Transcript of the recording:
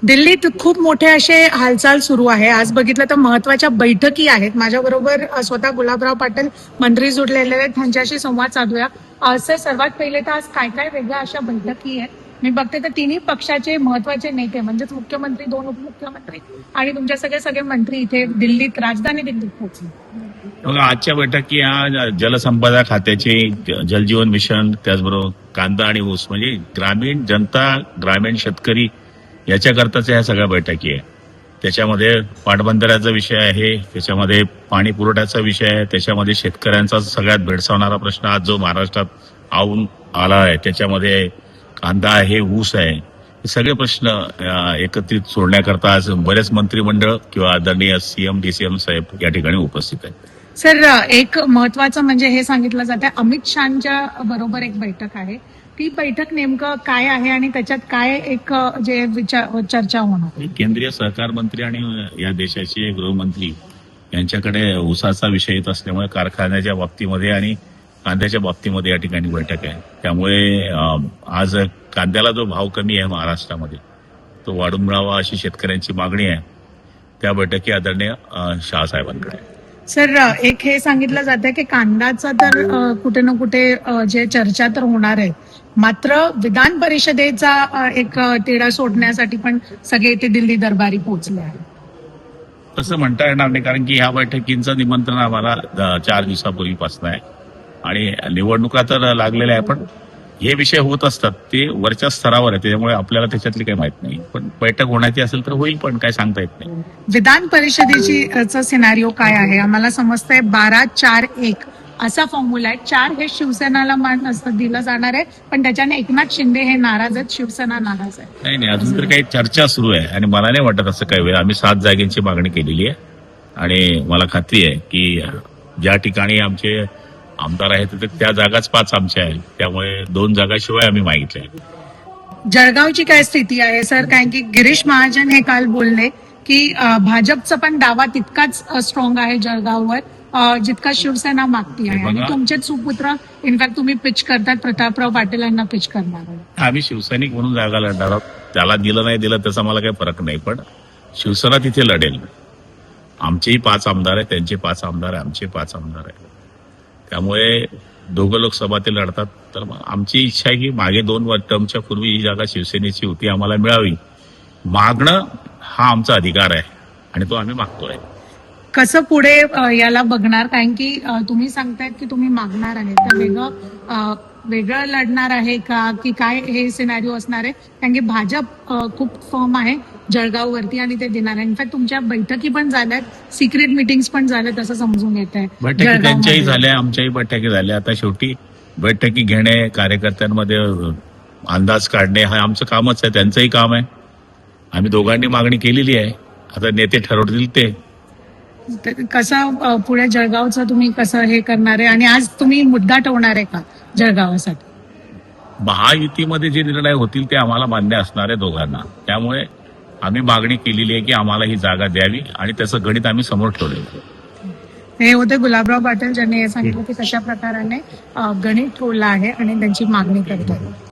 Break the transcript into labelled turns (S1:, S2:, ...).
S1: दिल्लीत खूप मोठे असे हालचाल सुरू आहे. आज बघितलं तर महत्वाच्या बैठकी आहेत. माझ्याबरोबर स्वतः गुलाबराव पाटील मंत्री जुडलेले आहेत, त्यांच्याशी संवाद साधूया. सर, सर्वात पहिले तर आज काय काय वेगळ्या अशा बैठकी आहेत? मी बघते तर तिन्ही पक्षाचे महत्वाचे नेते म्हणजेच मुख्यमंत्री, 2 उपमुख्यमंत्री आणि तुमचे सगळे सगळे मंत्री इथे दिल्लीत, राजधानी दिल्लीत पोहोचले.
S2: बघा, आजच्या बैठकी ह्या जलसंपदा खात्याचे, जलजीवन मिशन, त्याचबरोबर कांदा आणि ऊस म्हणजे ग्रामीण जनता, ग्रामीण शेतकरी याच्याकरताच्या ह्या सगळ्या बैठकी आहे. त्याच्यामध्ये पाटबंधाऱ्याचा विषय आहे, त्याच्यामध्ये पाणी पुरवठ्याचा विषय आहे, त्याच्यामध्ये शेतकऱ्यांचा सगळ्यात भेडसावणारा प्रश्न आज जो महाराष्ट्रात आऊन आला आहे, त्याच्यामध्ये कांदा आहे, ऊस आहे. हे सगळे प्रश्न एकत्रित सोडण्याकरता आज बरेच मंत्रिमंडळ किंवा आदरणीय सीएम, डीसीएम साहेब या ठिकाणी उपस्थित आहेत.
S1: सर, एक महत्वाचं म्हणजे हे सांगितलं जातं अमित शहाच्या बरोबर एक बैठक आहे. ती बैठक नेमकं काय आहे आणि त्याच्यात काय एक जे चर्चा होणार?
S2: केंद्रीय सहकार मंत्री आणि या देशाचे गृहमंत्री यांच्याकडे ऊसाचा विषय येत असल्यामुळे कारखान्याच्या बाबतीमध्ये आणि कांद्याच्या बाबतीमध्ये या ठिकाणी बैठक आहे. त्यामुळे आज कांद्याला जो भाव कमी आहे महाराष्ट्रामध्ये तो वाढून मिळावा अशी शेतकऱ्यांची मागणी आहे. त्या बैठकी आदरणीय शहासाहेबांकडे आहे.
S1: सर, एक हे सांगितलं जातं की कांद्याचा तर कुठे ना कुठे जे चर्चा तर होणार आहे, मात्र विधान परिषदेचा एक तिढा सोडण्यासाठी पण सगळे इथे दिल्ली दरबारी पोहोचले आहेत.
S2: तसं म्हणता येणार नाही, कारण की ह्या बैठकींचं निमंत्रण आम्हाला 4 दिवसापूर्वीपासून आहे आणि निवडणुका तर लागलेल्या आहे. पण हे विषय होत असतात ते वरच्या स्तरावर आहे, त्याच्यामुळे आपल्याला त्याच्यातली काही माहित नाही. पण बैठक होण्याची असेल तर होईल, पण काय सांगता येत नाही.
S1: विधान परिषदेची सिनारिओ काय आहे? आम्हाला समजतंय 12-4-1 असा फॉर्म्युला आहे. 4 हे शिवसेनाला मान दिलं जाणार आहे, पण त्याच्याने एकनाथ शिंदे हे नाराज आहेत, शिवसेना नाराज आहे.
S2: नाही, अजून तर काही चर्चा सुरू आहे आणि मला नाही वाटत असं काही वेळ. आम्ही 7 जागेची मागणी केलेली आहे आणि मला खात्री आहे की ज्या ठिकाणी आमचे आमदार आहेत त्या जागाच 5 आमच्या आहेत, त्यामुळे 2 जागाशिवाय आम्ही मागितल्या आहेत.
S1: जळगावची काय स्थिती आहे सर? कारण की गिरीश महाजन हे काल बोलले की भाजपचा पण दावा तितकाच स्ट्रॉंग आहे जळगाववर जितका शिवसेना मागती आहे आणि तुमचेच सुपुत्र इनफॅक्ट तुम्ही पिच करतात, प्रतापराव पाटील यांना पिच करणार आहे.
S2: आम्ही शिवसैनिक म्हणून जागा लढणार आहोत. त्याला दिलं नाही दिलं त्याचा मला काही फरक नाही, पण शिवसेना तिथे लढेल. आमचेही 5 आमदार आहेत, त्यांचे 5 आमदार आहे, आमचे 5 आमदार आहेत. त्यामुळे दोघं लोकसभा ते लढतात. तर आमची इच्छा आहे की मागे 2 टर्मच्या पूर्वी ही जागा शिवसेनेची होती, आम्हाला मिळावी. मागणं हा आमचा अधिकार आहे आणि तो आम्ही मागतोय.
S1: कसं पुढे याला बघणार? कारण की तुम्ही सांगतायत की तुम्ही मागणार आहे, तर वेगळं लढणार आहे का की काय हे सिनारिओ असणार आहे? कारण की भाजप खूप फर्म आहे जळगाववरती आणि ते देणार आहे. इनफॅक्ट तुमच्या बैठकी पण झाल्यात, सिक्रेट मिटिंग्स पण झाल्यात असं समजून येत आहे.
S2: बैठकी त्यांच्याही झाल्या, आमच्याही बैठकी झाल्या. आता शेवटी बैठकी घेणे, कार्यकर्त्यांमध्ये अंदाज काढणे हा आमचं कामच आहे, त्यांचंही काम आहे. आम्ही दोघांनी मागणी केलेली आहे, आता नेते ठरवतील ते.
S1: कसं पुढे जळगावचं तुम्ही कसं हे करणार आहे आणि आज तुम्ही मुद्दा ठेवणार आहे का जळगावासाठी?
S2: महायुतीमध्ये जे निर्णय होतील ते आम्हाला मान्य असणार आहे दोघांना. त्यामुळे आम्ही मागणी केलेली आहे की आम्हाला ही जागा द्यावी आणि त्याचं गणित आम्ही समोर ठेवलेलं.
S1: हे होते गुलाबराव पाटील, ज्यांनी हे सांगितलं की कशा प्रकाराने गणित ठेवलं आहे आणि त्यांची मागणी करतात.